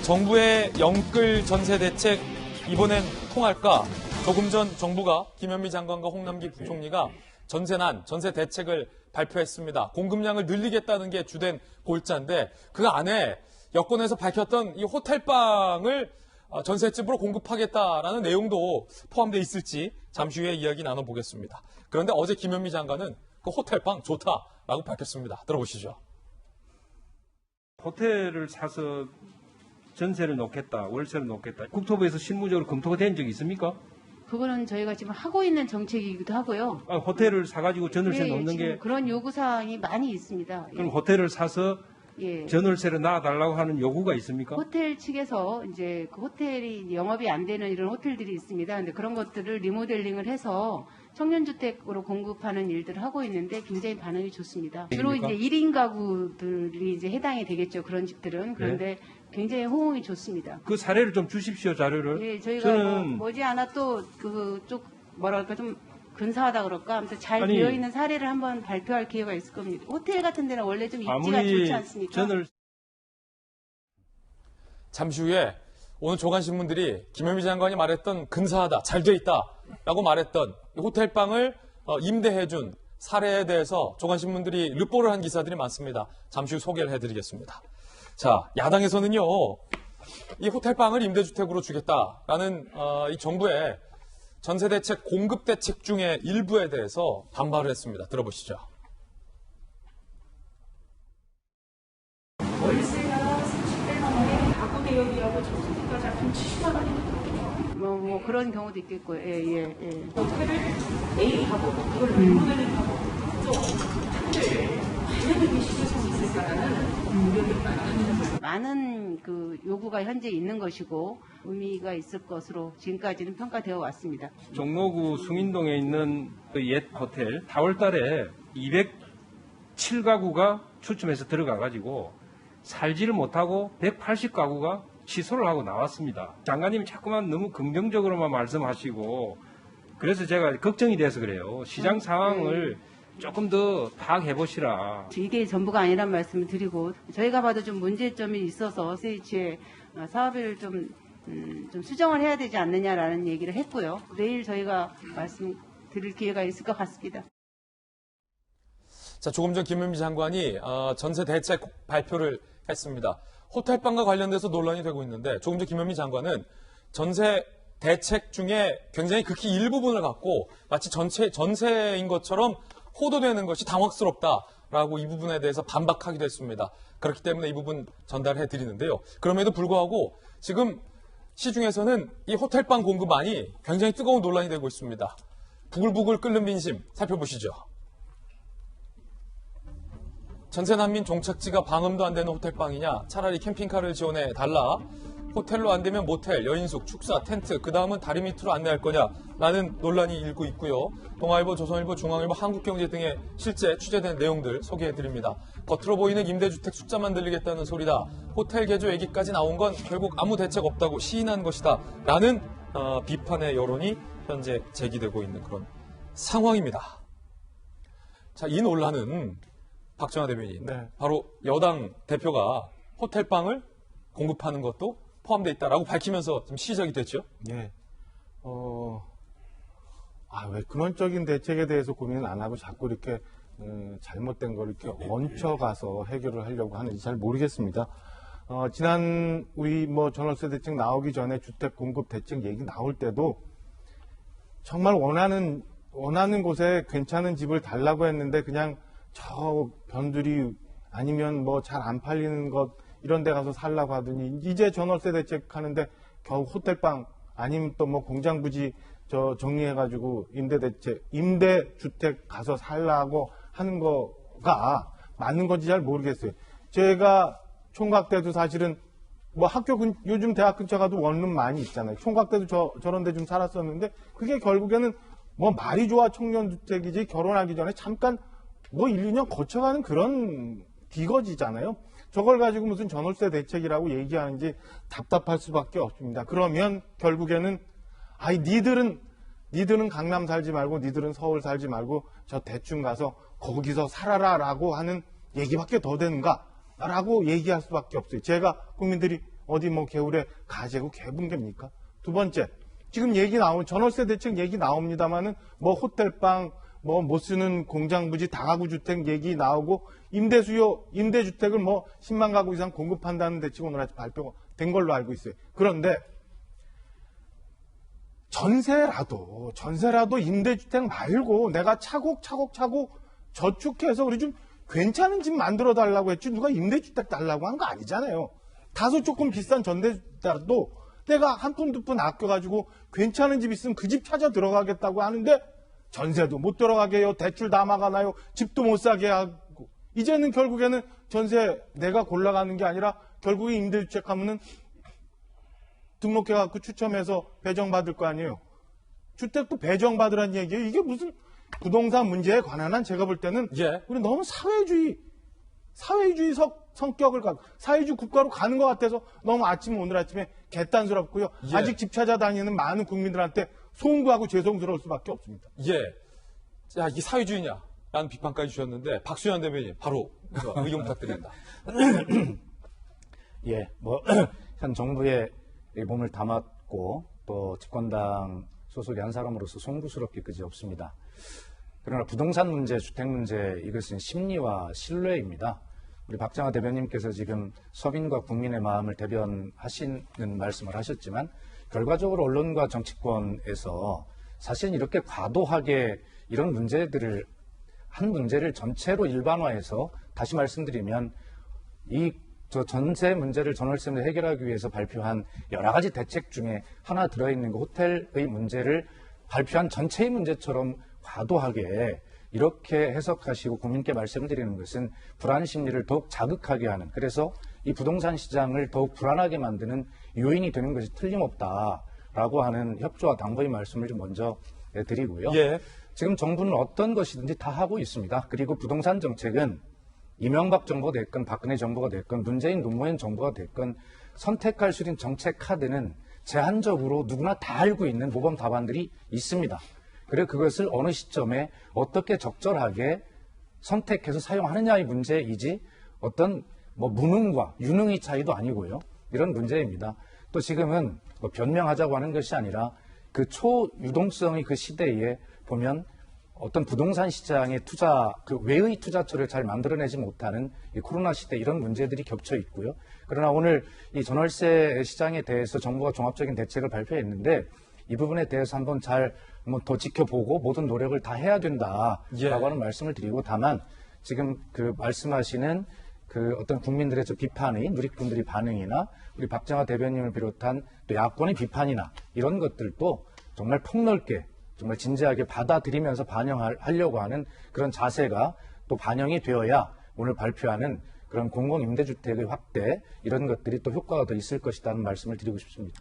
정부의 영끌 전세 대책 이번엔 통할까? 조금 전 정부가 김현미 장관과 홍남기 부총리가 전세난, 전세 대책을 발표했습니다. 공급량을 늘리겠다는 게 주된 골자인데 그 안에 여권에서 밝혔던 이 호텔방을 전셋집으로 공급하겠다라는 내용도 포함되어 있을지 잠시 후에 이야기 나눠보겠습니다. 그런데 어제 김현미 장관은 그 호텔방 좋다라고 밝혔습니다. 들어보시죠. 호텔을 사서 전세를 놓겠다, 월세를 놓겠다. 국토부에서 실무적으로 검토가 된 적이 있습니까? 그거는 저희가 지금 하고 있는 정책이기도 하고요. 호텔을 사가지고 전월세 네, 놓는 지금 게 그런 요구사항이 많이 있습니다. 그럼 호텔을 사서 예. 전월세를 놔달라고 하는 요구가 있습니까? 호텔 측에서 이제 그 호텔이 영업이 안 되는 이런 호텔들이 있습니다. 근데 그런 것들을 리모델링을 해서 청년주택으로 공급하는 일들을 하고 있는데 굉장히 반응이 좋습니다. 주로 이제 1인 가구들이 이제 해당이 되겠죠. 그런 집들은. 그런데 굉장히 호응이 좋습니다. 그 사례를 좀 주십시오, 자료를. 예, 저희가 머지않아 또 그쪽 뭐랄까 좀 근사하다 그럴까 아무튼 잘 되어 있는 사례를 한번 발표할 기회가 있을 겁니다. 호텔 같은 데는 원래 좀 입지가 좋지 않습니까? 잠시 후에 오늘 조간신문들이 김현미 장관이 말했던 근사하다, 잘 돼 있다라고 말했던 호텔방을 임대해준 사례에 대해서 조간신문들이 르포를 한 기사들이 많습니다. 잠시 후 소개를 해드리겠습니다. 자, 야당에서는요, 이 호텔방을 임대주택으로 주겠다라는 이 정부의 전세대책 공급대책 중에 일부에 대해서 반발을 했습니다. 들어보시죠. 월세가 30대 넘어에 가구 대여비하고 전세가 잡히면 70만 원이거든요. 뭐 그런 경우도 있겠고요. 예. 호텔을 A 가구, 그걸 리모델링 하고 또 호텔 관련된 시설성이 있을까라는 우려를 많이 하는 거예요. 많은 그 요구가 현재 있는 것이고 의미가 있을 것으로 지금까지는 평가되어 왔습니다. 종로구 숭인동에 있는 그 옛 호텔 4월 달에 207가구가 추첨해서 들어가가지고 살지를 못하고 180가구가 취소를 하고 나왔습니다. 장관님이 자꾸만 너무 긍정적으로만 말씀하시고 그래서 제가 걱정이 돼서 그래요. 시장 상황을 조금 더 파악해보시라. 이게 전부가 아니란 말씀을 드리고 저희가 봐도 좀 문제점이 있어서 SH의 사업을 좀 수정을 해야 되지 않느냐라는 얘기를 했고요. 내일 저희가 말씀드릴 기회가 있을 것 같습니다. 자, 조금 전 김현미 장관이 전세 대책 발표를 했습니다. 호텔방과 관련돼서 논란이 되고 있는데 조금 전 김현미 장관은 전세 대책 중에 굉장히 극히 일부분을 갖고 마치 전세인 것처럼 호도되는 것이 당혹스럽다라고 이 부분에 대해서 반박하기도 했습니다. 그렇기 때문에 이 부분 전달해 드리는데요. 그럼에도 불구하고 지금 시중에서는 이 호텔방 공급안이 굉장히 뜨거운 논란이 되고 있습니다. 부글부글 끓는 민심 살펴보시죠. 전세 난민 종착지가 방음도 안 되는 호텔방이냐, 차라리 캠핑카를 지원해 달라. 호텔로 안 되면 모텔, 여인숙, 축사, 텐트, 그 다음은 다리 밑으로 안내할 거냐라는 논란이 일고 있고요. 동아일보, 조선일보, 중앙일보, 한국경제 등의 실제 취재된 내용들 소개해드립니다. 겉으로 보이는 임대주택 숫자만 늘리겠다는 소리다. 호텔 개조 얘기까지 나온 건 결국 아무 대책 없다고 시인한 것이다. 라는 비판의 여론이 현재 제기되고 있는 그런 상황입니다. 자, 이 논란은 박정하 대변인, 바로 여당 대표가 호텔방을 공급하는 것도 포함되어 있다라고 밝히면서 좀 시작이 됐죠? 예. 왜 근원적인 대책에 대해서 고민을 안 하고 자꾸 이렇게 잘못된 걸 이렇게 얹혀가서 해결을 하려고 하는지 잘 모르겠습니다. 지난 우리 전월세 대책 나오기 전에 주택 공급 대책 얘기 나올 때도 정말 원하는 곳에 괜찮은 집을 달라고 했는데 그냥 저 변두리 아니면 잘 안 팔리는 것 이런 데 가서 살라고 하더니 이제 전월세 대책 하는데 겨우 호텔방 아니면 또 공장 부지 정리해가지고 임대주택 가서 살라고 하는 거가 맞는 건지 잘 모르겠어요. 제가 총각 때도 사실은 요즘 대학 근처 가도 원룸 많이 있잖아요. 총각 때도 저런 데 좀 살았었는데 그게 결국에는 말이 좋아 청년주택이지 결혼하기 전에 잠깐 1, 2년 거쳐가는 그런 기거지잖아요. 저걸 가지고 무슨 전월세 대책이라고 얘기하는지 답답할 수밖에 없습니다. 그러면 결국에는 니들은 강남 살지 말고 니들은 서울 살지 말고 저 대충 가서 거기서 살아라라고 하는 얘기밖에 더 되는가라고 얘기할 수밖에 없어요. 제가 국민들이 어디 뭐 개울에 가재고 개분개입니까? 두 번째, 지금 전월세 대책 얘기 나옵니다만은 뭐 호텔방, 뭐 못 쓰는 공장 부지 다가구 주택 얘기 나오고 임대주택을 뭐 10만 가구 이상 공급한다는 대책 오늘 아침 발표된 걸로 알고 있어요. 그런데 전세라도 임대주택 말고 내가 차곡차곡 저축해서 우리 좀 괜찮은 집 만들어 달라고 했지 누가 임대주택 달라고 한 거 아니잖아요. 다소 조금 비싼 전세주택도 내가 한 푼 두 푼 아껴가지고 괜찮은 집 있으면 그 집 찾아 들어가겠다고 하는데 전세도 못 들어가게 해요. 대출 다 막아놔요. 집도 못 사게 하고. 이제는 결국에는 전세 내가 골라가는 게 아니라 결국에 임대주택 하면은 등록해갖고 추첨해서 배정받을 거 아니에요. 주택도 배정받으라는 얘기예요. 이게 무슨 부동산 문제에 관한 한 제가 볼 때는 예. 우리 너무 사회주의 성격을 갖고 사회주의 국가로 가는 것 같아서 너무 오늘 아침에 개탄스럽고요. 예. 아직 집 찾아다니는 많은 국민들한테 송구하고 죄송스러울 수밖에 없습니다. 예. 자, 이게 사회주의냐? 라는 비판까지 주셨는데, 박수현 대변인, 바로 의견 부탁드립니다. 예, 현 정부의 몸을 담았고, 또 집권당 소속의 한 사람으로서 송구스럽게 그지없습니다. 그러나 부동산 문제, 주택 문제, 이것은 심리와 신뢰입니다. 우리 박정하 대변인께서 지금 서민과 국민의 마음을 대변하시는 말씀을 하셨지만, 결과적으로 언론과 정치권에서 사실 이렇게 과도하게 이런 한 문제를 전체로 일반화해서 다시 말씀드리면 전세 문제를 전월세로 해결하기 위해서 발표한 여러 가지 대책 중에 하나 들어있는 그 호텔의 문제를 발표한 전체의 문제처럼 과도하게 이렇게 해석하시고 국민께 말씀드리는 것은 불안 심리를 더욱 자극하게 하는, 그래서 이 부동산 시장을 더욱 불안하게 만드는 요인이 되는 것이 틀림없다라고 하는 협조와 당부의 말씀을 좀 먼저 드리고요. 예. 지금 정부는 어떤 것이든지 다 하고 있습니다. 그리고 부동산 정책은 이명박 정부가 됐건 박근혜 정부가 됐건 문재인 노무현 정부가 됐건 선택할 수 있는 정책 카드는 제한적으로 누구나 다 알고 있는 모범 답안들이 있습니다. 그리고 그것을 어느 시점에 어떻게 적절하게 선택해서 사용하느냐의 문제이지 어떤 무능과 유능의 차이도 아니고요. 이런 문제입니다. 또 지금은 변명하자고 하는 것이 아니라 그 초유동성의 그 시대에 보면 어떤 부동산 시장의 외의 투자처를 잘 만들어내지 못하는 이 코로나 시대 이런 문제들이 겹쳐 있고요. 그러나 오늘 이 전월세 시장에 대해서 정부가 종합적인 대책을 발표했는데 이 부분에 대해서 한번 더 지켜보고 모든 노력을 다 해야 된다라고 예. 하는 말씀을 드리고, 다만 지금 그 말씀하시는 그 어떤 국민들의 비판의 누리꾼들의 반응이나 우리 박정하 대변인을 비롯한 또 야권의 비판이나 이런 것들도 정말 폭넓게 정말 진지하게 받아들이면서 반영하려고 하는 그런 자세가 또 반영이 되어야 오늘 발표하는 그런 공공임대주택의 확대 이런 것들이 또 효과가 더 있을 것이라는 말씀을 드리고 싶습니다.